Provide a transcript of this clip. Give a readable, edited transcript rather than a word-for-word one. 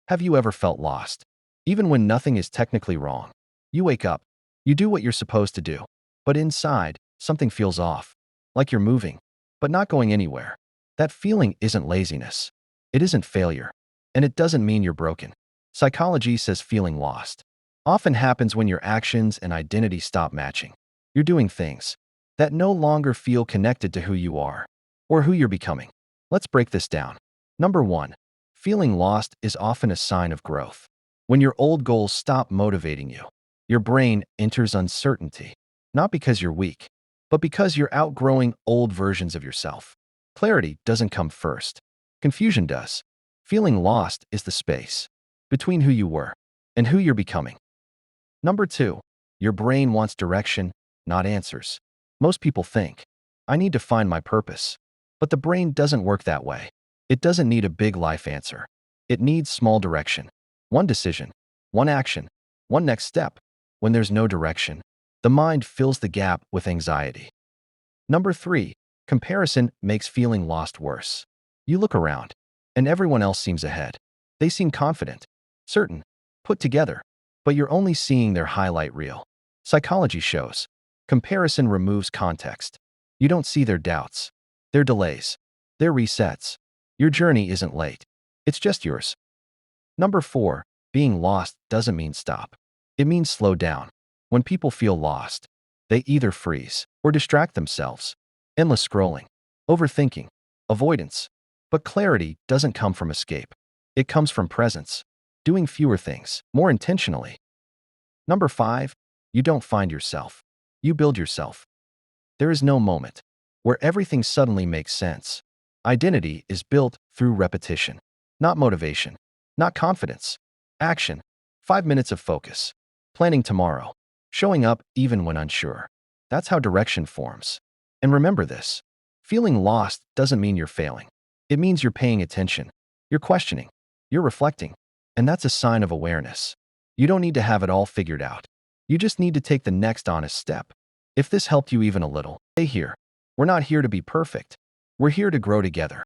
Have you ever felt lost? Even when nothing is technically wrong. You wake up, you do what you're supposed to do, but inside, something feels off, like you're moving, but not going anywhere. That feeling isn't laziness. It isn't failure, and it doesn't mean you're broken. Psychology says feeling lost often happens when your actions and identity stop matching. You're doing things that no longer feel connected to who you are or who you're becoming. Let's break this down. Number one, feeling lost is often a sign of growth. When your old goals stop motivating you, your brain enters uncertainty, not because you're weak, but because you're outgrowing old versions of yourself. Clarity doesn't come first. Confusion does. Feeling lost is the space between who you were and who you're becoming. Number two, your brain wants direction, not answers. Most people think, I need to find my purpose. But the brain doesn't work that way. It doesn't need a big life answer. It needs small direction. One decision, one action, one next step. When there's no direction, the mind fills the gap with anxiety. Number three, comparison makes feeling lost worse. You look around, and everyone else seems ahead. They seem confident, certain, put together, but you're only seeing their highlight reel. Psychology shows comparison removes context. You don't see their doubts, their delays, their resets. Your journey isn't late. It's just yours. Number four, being lost doesn't mean stop. It means slow down. When people feel lost, they either freeze or distract themselves. Endless scrolling, overthinking, avoidance. But clarity doesn't come from escape. It comes from presence, doing fewer things, more intentionally. Number five, you don't find yourself. You build yourself. There is no moment where everything suddenly makes sense. Identity is built through repetition, not motivation, not confidence. Action, 5 minutes of focus, planning tomorrow, showing up even when unsure. That's how direction forms. And remember this, feeling lost doesn't mean you're failing. It means you're paying attention, you're questioning, you're reflecting, and that's a sign of awareness. You don't need to have it all figured out. You just need to take the next honest step. If this helped you even a little, stay here. We're not here to be perfect. We're here to grow together.